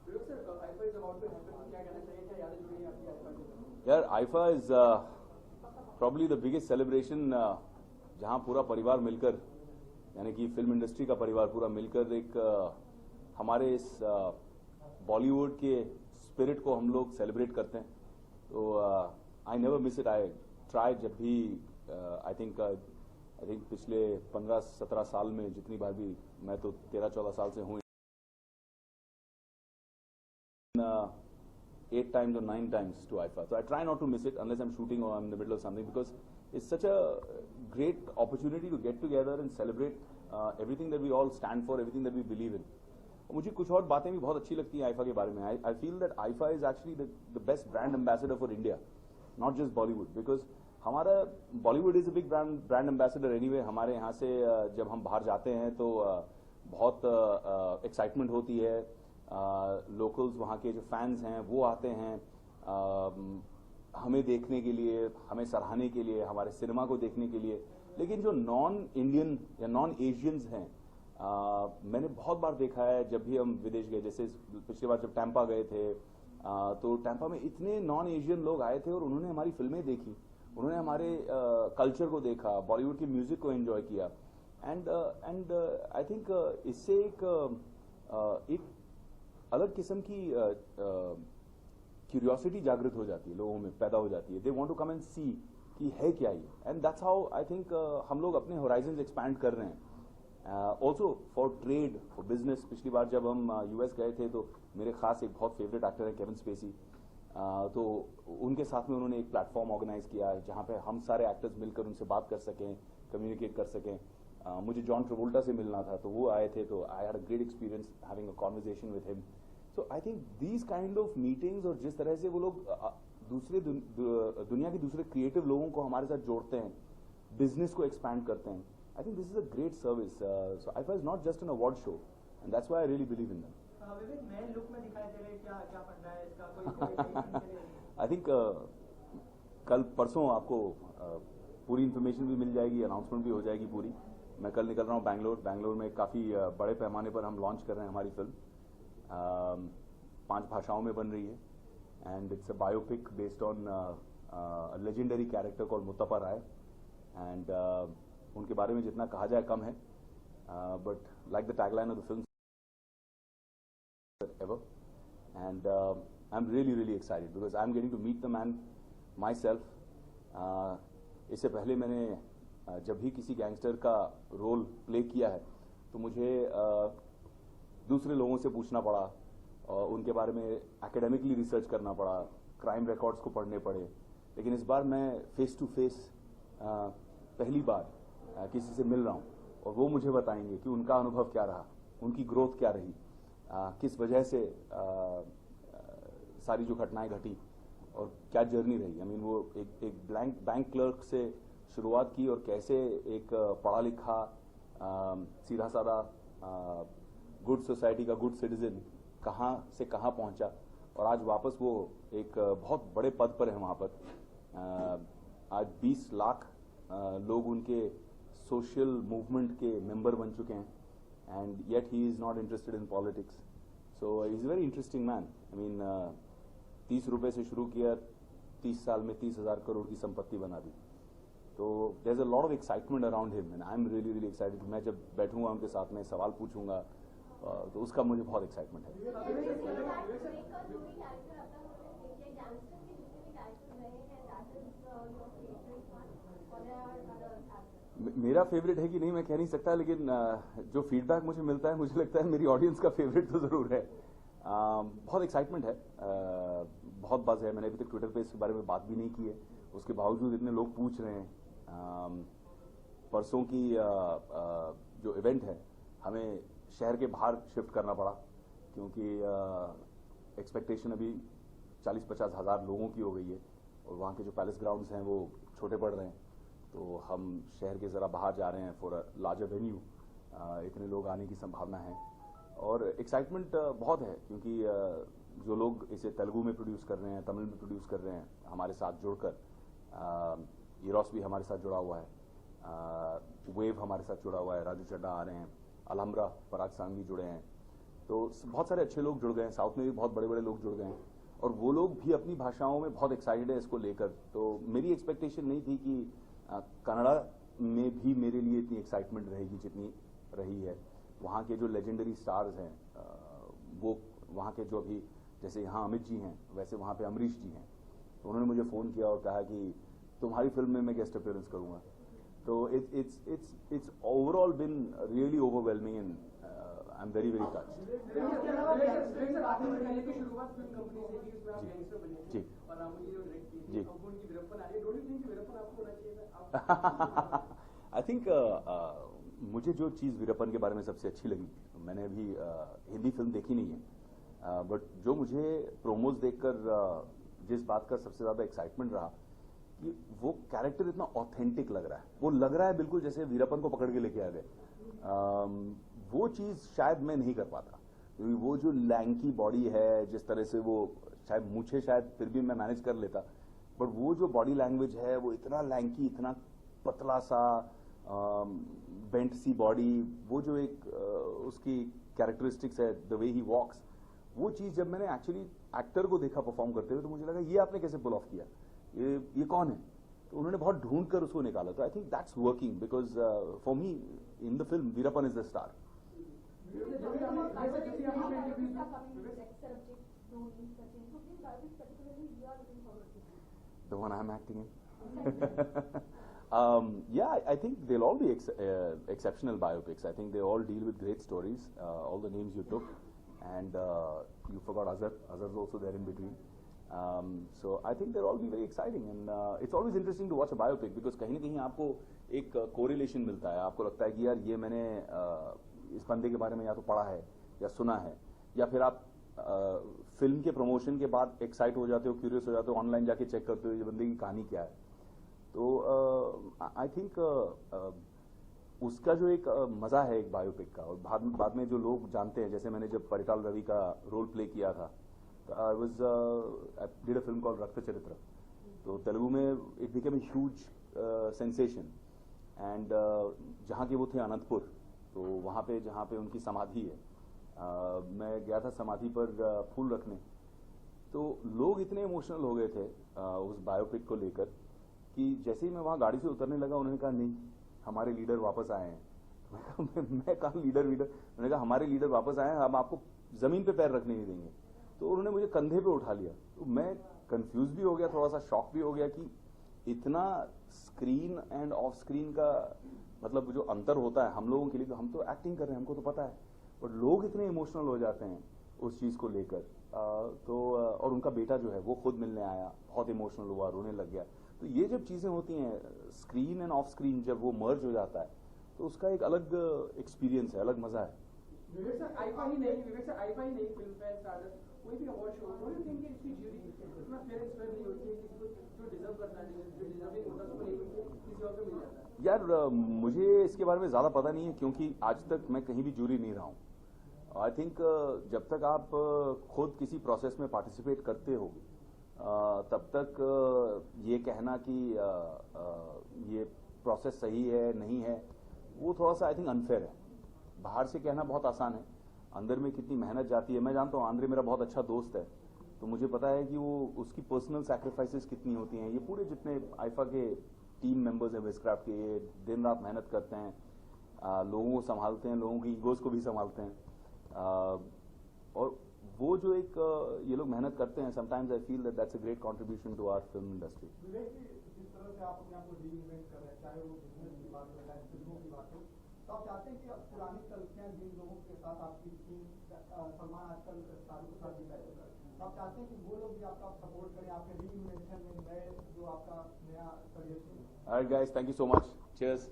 Vivek sir, IIFA is about to happen, क्या कहना चाहिए, क्या यादें जुड़ी हैं आपकी आईफा से? यार, IIFA is probably the biggest celebration जहां पूरा परिवार मिलकर, यानी कि फिल्म इंडस्ट्री का परिवार पूरा मिलकर एक हमारे इस बॉलीवुड के स्पिरिट को हम लोग सेलिब्रेट करते हैं। तो I never miss it. I try जब भी आई थिंक पिछले 15-17 साल में जितनी बार भी, मैं तो 13-14 साल से हूँ, 8 times or 9 times to IFA. So I try not to miss it unless I'm shooting or I'm in the middle of something, because it's such a great opportunity to get together and celebrate everything that we all stand for, everything that we believe in. मुझे कुछ और बातें भी बहुत अच्छी लगती हैं IFA के बारे में. I feel that IFA is actually the best brand ambassador for India, not just Bollywood, because हमारा Bollywood is a big brand ambassador anyway. हमारे यहाँ से जब हम बाहर जाते हैं तो बहुत एक्साइटमेंट होती है. लोकल्स वहाँ के जो फैंस हैं वो आते हैं हमें देखने के लिए, हमें सराहने के लिए, हमारे सिनेमा को देखने के लिए. लेकिन जो नॉन इंडियन या नॉन एशियंस हैं, मैंने बहुत बार देखा है जब भी हम विदेश गए, जैसे पिछली बार जब टैंपा गए थे तो टैंपा में इतने नॉन एशियन लोग आए थे और उन्होंने हमारी फिल्में देखी, उन्होंने हमारे कल्चर को देखा, बॉलीवुड की म्यूजिक को एंजॉय किया. एंड आई थिंक इससे एक अलग किस्म की क्यूरियोसिटी जागृत हो जाती है, लोगों में पैदा हो जाती है. They want to come and see कि है क्या ये. And that's how I think हम लोग अपने होराइजन्स एक्सपैंड कर रहे हैं. Also for trade, for business. पिछली बार जब हम यूएस गए थे तो मेरे खास एक बहुत फेवरेट एक्टर है केविन स्पेसी, तो उनके साथ में उन्होंने एक प्लेटफॉर्म ऑर्गेनाइज किया है जहाँ पे हम सारे एक्टर्स मिलकर उनसे बात कर सकें, कम्युनिकेट कर सकें. मुझे जॉन ट्रेवोल्टा से मिलना था तो वो आए थे, तो I had a great experience having a conversation with him. So I think these kind of meetings, और जिस तरह से वो लोग दूसरे दुनिया के दूसरे क्रिएटिव लोगों को हमारे साथ जोड़ते हैं, बिजनेस को एक्सपैंड करते हैं, I think this is a great service. So IFA is not just an award show, and that's why I really believe in them. Vivek, नए लुक में दिखाई दे रहे, क्या बन रहा है इसका, कोई आई थिंक कल परसों आपको पूरी इन्फॉर्मेशन भी मिल जाएगी, अनाउंसमेंट भी हो जाएगी पूरी. मैं कल निकल रहा हूँ बैंगलोर में काफ़ी बड़े पैमाने पर हम लॉन्च कर रहे हैं हमारी फिल्म. 5 भाषाओं में बन रही है, and it's a biopic based on legendary character called Muthappa Rai. And उनके बारे में जितना कहा जाए कम है, but like the tagline of the film ever, and I'm really excited because I'm getting to meet the man myself. इससे पहले मैंने जब भी किसी गैंगस्टर का रोल प्ले किया है तो मुझे दूसरे लोगों से पूछना पड़ा, और उनके बारे में एकेडमिकली रिसर्च करना पड़ा, क्राइम रिकॉर्ड्स को पढ़ने पड़े. लेकिन इस बार मैं फेस टू फेस पहली बार किसी से मिल रहा हूँ, और वो मुझे बताएंगे कि उनका अनुभव क्या रहा, उनकी ग्रोथ क्या रही, किस वजह से सारी जो घटनाएं घटी और क्या जर्नी रही. आई मीन वो एक बैंक क्लर्क से शुरुआत की और कैसे एक पढ़ा लिखा सीधा साधा गुड सोसाइटी का गुड सिटीजन कहाँ से कहाँ पहुंचा, और आज वापस वो एक बहुत बड़े पद पर है वहाँ पर. आज 20 लाख लोग उनके सोशल मूवमेंट के मेंबर बन चुके हैं, and yet he is not interested in politics. So he's a very interesting man. I mean 30 रुपए से शुरू किया, 30 साल में 30,000 करोड़ की संपत्ति बना दी. तो there's a lot of excitement around him, and I'm really excited. मैं जब बैठूंगा उनके साथ में सवाल पूछूंगा तो उसका मुझे बहुत एक्साइटमेंट है. मेरा फेवरेट है कि नहीं मैं कह नहीं सकता, लेकिन जो फीडबैक मुझे मिलता है मुझे लगता है मेरी ऑडियंस का फेवरेट तो ज़रूर है. बहुत एक्साइटमेंट है, बहुत बज़ है. मैंने अभी तक ट्विटर पे इसके बारे में बात भी नहीं की है, उसके बावजूद इतने लोग पूछ रहे हैं. परसों की जो इवेंट है हमें शहर के बाहर शिफ्ट करना पड़ा, क्योंकि एक्सपेक्टेशन अभी 40-50 हज़ार लोगों की हो गई है, और वहाँ के जो पैलेस ग्राउंड्स हैं वो छोटे पड़ रहे हैं. तो हम शहर के ज़रा बाहर जा रहे हैं फॉर अ लार्जर वेन्यू. इतने लोग आने की संभावना है, और एक्साइटमेंट बहुत है, क्योंकि जो लोग इसे तेलुगु में प्रोड्यूस कर रहे हैं, तमिल में प्रोड्यूस कर रहे हैं हमारे साथ जुड़कर, ईरोस भी हमारे साथ जुड़ा हुआ है, वेव हमारे साथ जुड़ा हुआ है, राजू चड्डा आ रहे हैं, अलहमरा पराग सांघवी जुड़े हैं. तो बहुत सारे अच्छे लोग जुड़ गए हैं. साउथ में भी बहुत बड़े बड़े लोग जुड़ गए हैं, और वो लोग भी अपनी भाषाओं में बहुत एक्साइटेड है इसको लेकर. तो मेरी एक्सपेक्टेशन नहीं थी कि कन्नड़ा में भी मेरे लिए इतनी एक्साइटमेंट रहेगी जितनी रही है। वहाँ के जो लेजेंडरी स्टार्स हैं, वो वहाँ के जो अभी जैसे यहाँ अमित जी हैं, वैसे वहाँ पे अमरीश जी हैं, तो उन्होंने मुझे फ़ोन किया और कहा कि तुम्हारी फिल्म में मैं गेस्ट अपीयरेंस करूँगा। तो it's overall been really overwhelming and I'm very touched. जी जी आई थिंक मुझे जो चीज़ वीरप्पन के बारे में सबसे अच्छी लगी, मैंने अभी हिंदी फिल्म देखी नहीं है, बट जो मुझे प्रोमोज देखकर जिस बात का सबसे ज़्यादा एक्साइटमेंट रहा कि वो कैरेक्टर इतना ऑथेंटिक लग रहा है, वो लग रहा है बिल्कुल जैसे वीरप्पन को पकड़ के लेके आ गए। वो चीज़ शायद मैं नहीं कर पाता, क्योंकि वो जो लैंकी बॉडी है, जिस तरह से वो शायद मुझे शायद फिर भी मैं मैनेज कर लेता, बट वो जो बॉडी लैंग्वेज है वो इतना लैंकी, इतना पतला सा बेंट सी बॉडी, वो जो एक उसकी कैरेक्टरिस्टिक्स है, द वे ही वॉक्स, वो चीज़ जब मैंने एक्चुअली एक्टर को देखा परफॉर्म करते हुए तो मुझे लगा ये आपने कैसे पुल ऑफ किया, ये कौन है? तो उन्होंने बहुत ढूंढ कर उसको निकाला। तो I think that's working because for me in the film Veerappan is the star. The one I'm acting in. Yeah, I think they'll all be exceptional biopics. I think they all deal with great stories. All the names you took, and you forgot Azhar. Azhar's also there in between. So I think they'll all be very exciting, and it's always interesting to watch a biopic because कहीं ना कहीं आपको एक correlation मिलता है, आपको लगता है कि यार ये मैंने इस बंदे के बारे में या तो पढ़ा है या सुना है, या फिर आप फिल्म के प्रमोशन के बाद एक्साइट हो जाते हो, क्यूरियस हो जाते हो, ऑनलाइन जाके चेक करते हो ये बंदे की कहानी क्या है। तो आई थिंक उसका जो एक मज़ा है एक बायोपिक का, और बाद में जो लोग जानते हैं, जैसे मैंने जब परिटाल रवि का रोल प्ले किया था, I did a film called रक्त चरित्र, तो तेलुगु में it became a huge sensation, and जहाँ के वो थे अनंतपुर, तो वहाँ पे जहाँ पे उनकी समाधि है, मैं गया था समाधि पर फूल रखने, तो लोग इतने इमोशनल हो गए थे उस बायोपिक को लेकर कि जैसे ही मैं वहाँ गाड़ी से उतरने लगा, उन्होंने कहा नहीं हमारे लीडर वापस आए हैं। मैं कहा लीडर, उन्होंने कहा हमारे लीडर वापस आए हैं, हम आपको जमीन पे पैर रखने नहीं देंगे। तो उन्होंने मुझे कंधे पे उठा लिया, तो मैं कंफ्यूज भी हो गया, थोड़ा सा शॉक भी हो गया कि इतना स्क्रीन एंड ऑफ स्क्रीन का मतलब जो अंतर होता है हम लोगों के लिए, तो हम तो एक्टिंग कर रहे हैं, हमको तो पता है, और लोग इतने इमोशनल हो जाते हैं उस चीज़ को लेकर। तो और उनका बेटा जो है वो खुद मिलने आया, बहुत इमोशनल हुआ, रोने लग गया। तो ये जब चीज़ें होती हैं स्क्रीन एंड ऑफ स्क्रीन, जब वो मर्ज हो जाता है तो उसका एक अलग एक्सपीरियंस है, अलग मज़ा है। विवेक सर आईफा ही नहीं फिल्म फेयर स्टार्स कोई भी award show, don't you think इसकी ज्यूरी इतना फेयर नहीं होती है, किसी को जो डिजर्व करता है, जो डिजर्विंग होता है उसको नहीं मिलती, किसी और को मिल जाता है? यार मुझे इसके बारे में ज़्यादा पता नहीं है, क्योंकि आज तक मैं कहीं भी जूरी नहीं रहा हूँ। आई थिंक जब तक आप खुद किसी प्रोसेस में पार्टिसिपेट करते हो तब तक ये कहना कि ये प्रोसेस सही है नहीं है, वो थोड़ा सा आई थिंक अनफेयर है। बाहर से कहना बहुत आसान है, अंदर में कितनी मेहनत जाती है। मैं जानता हूँ, आंद्रे मेरा बहुत अच्छा दोस्त है, तो मुझे पता है कि वो उसकी पर्सनल सैक्रिफाइसेस कितनी होती हैं। ये पूरे जितने आईफा के टीम मेंबर्स हैं विस्क्राफ्ट के, ये दिन रात मेहनत करते हैं, लोगों को संभालते हैं, लोगों की ईगोज को भी संभालते हैं, और वो जो एक ये लोग मेहनत करते हैं, sometimes I feel that's a great contribution to our film industry. Vivek ji, जिस तरह से आप अपने आप को रीइन्वेंट कर रहे हैं, चाहे वो बिजनेस की बात हो चाहे फिल्मों की बात हो, तो आप चाहते हैं कि पुरानी कल्पनाएं जिन लोगों के साथ आपकी थी, सलमान आजकल शाहरुख के साथ भी बैठे हैं, तो आप चाहते हैं कि वो लोग भी आपका सपोर्ट करें आपके रीइन्वेंशन में, नए जो आपका नया करियर शुरू। Alright guys, thank you so much, cheers.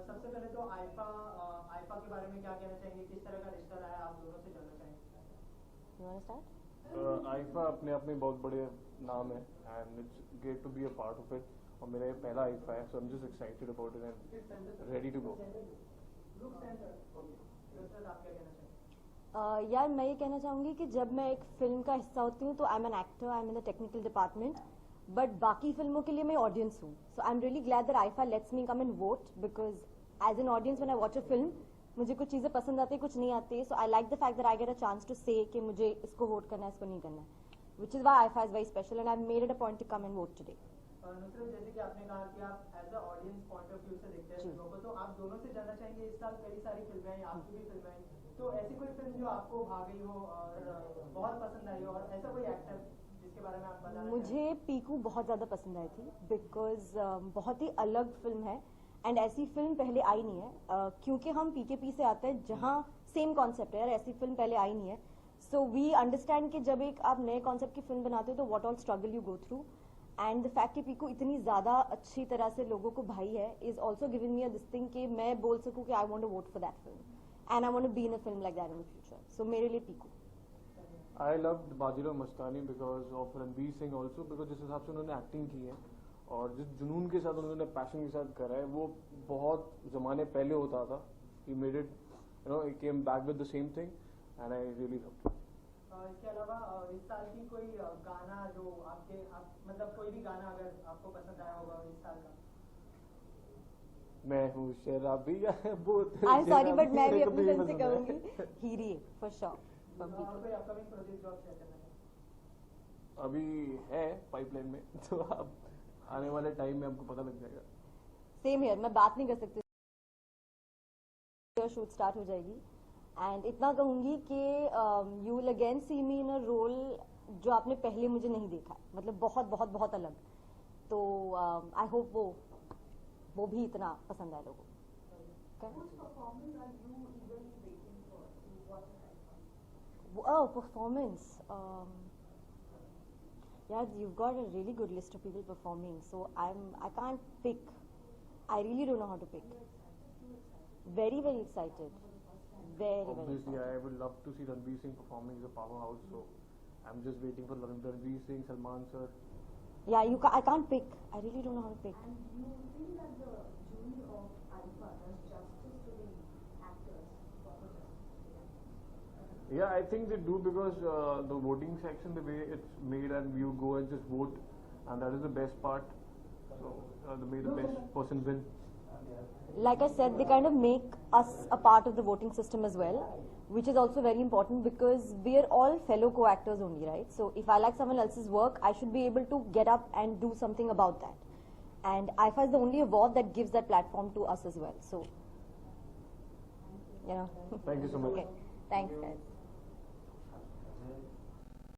सबसे पहले तो आईफा के बारे में क्या कहना चाहेंगे, किस तरह का रिश्ता रहा है, आप दोनों से जानना चाहेंगे। You want to start? IIFA अपने आप में बहुत बड़े नाम है and it's great to be a part of it और मेरा ये पहला आईफा है so I am just excited about it and ready to go. यार मैं ये कहना चाहूँगी कि जब मैं एक फिल्म का हिस्सा होती हूँ तो I am an actor, I am in the technical department, but बाकी फिल्मों के लिए मैं ऑडियंस हूँ। So I am really glad that IIFA lets me come and vote because as an audience when I watch a film मुझे कुछ चीज़ें पसंद आती है, कुछ नहीं आती, so I like the fact that I get a chance to say कि मुझे इसको वोट करना है, इसको नहीं करना है, which is why IIFA is very special and I made it a point to come and vote today. Nusrat, जैसे कि आपने कहा कि आप as a audience point of view से देखते हैं फिल्मों को, तो आप दोनों से जानना चाहेंगे, इस साल कई सारी फिल्में आई, आपकी भी फिल्में आई, तो ऐसी कोई फिल्म जो आपको भा गई हो और बहुत पसंद आई हो, और ऐसा कोई एक्टर जिसके बारे में आप बता रहे हैं? मुझे पीकू बहुत ज़्यादा पसंद आई थी बिकॉज बहुत ही अलग फिल्म है एंड ऐसी फिल्म पहले आई नहीं है, क्योंकि हम पीकेपी से आते हैं जहाँ सेम कॉन्सेप्ट है, यार ऐसी फिल्म पहले आई नहीं है, सो वी अंडरस्टैंड कि जब एक आप नए कॉन्सेप्ट की फिल्म बनाते हो तो what all struggle you go through and the fact कि पीकू इतनी ज़्यादा अच्छी तरह से लोगों को भाई है is also giving me a this thing कि मैं बोल सकूँ कि I want to vote for that film and I want to be in a film like that in the future, so मेरे लिए Piku. I loved Bajirao Mastani because of Ranveer Singh also because जिस हिसाब से उन्होंने एक्टिंग की है और जिस जुनून के साथ उन्होंने पैशन के साथ करा है वो बहुत ज़माने पहले होता था। He made it, you know, he came back with the same thing and I really loved it. इसके अलावा इस साल की कोई गाना जो मतलब कोई भी गाना अगर आपको पसंद आया होगा इस साल का? मैं हूँ शराबी आई एम सॉरी बट मैं भी अपनी फिल्म से कहूँगी हीरी फॉर श्योर। और कोई अपकमिंग प्रोजेक्ट जो आप शेयर करना चाहेंगे? अभी है पाइपलाइन में तो अब आने वाले टाइम में आपको पता लग जाएगा। सेम हियर, मैं बात नहीं कर सकती, शूट स्टार्ट हो जाएगी एंड इतना कहूँगी कि you will again see me in a role जो आपने पहले मुझे नहीं देखा है, मतलब बहुत बहुत बहुत अलग, तो आई होप वो भी इतना पसंद आए लोगों को। Oh, performance. Yeah, you've got a really good list of people performing, so I can't pick. I really don't know how to pick. Very, very excited. Very, Obviously, very excited. I would love to see Ranveer Singh performing as a powerhouse, so I'm just waiting for Ranveer Singh, Salman sir. Yeah, I can't pick. I really don't know how to pick. And you think that the jury of Alpha does justice to the actors? Yeah, I think they do because the voting section, the way it's made, and you go and just vote, and that is the best part. So they made the best person win. Like I said, they kind of make us a part of the voting system as well, which is also very important because we are all fellow co-actors only, right? So if I like someone else's work, I should be able to get up and do something about that. And IFA is the only award that gives that platform to us as well. So, you know. Thank you so much. Okay. Thanks, guys.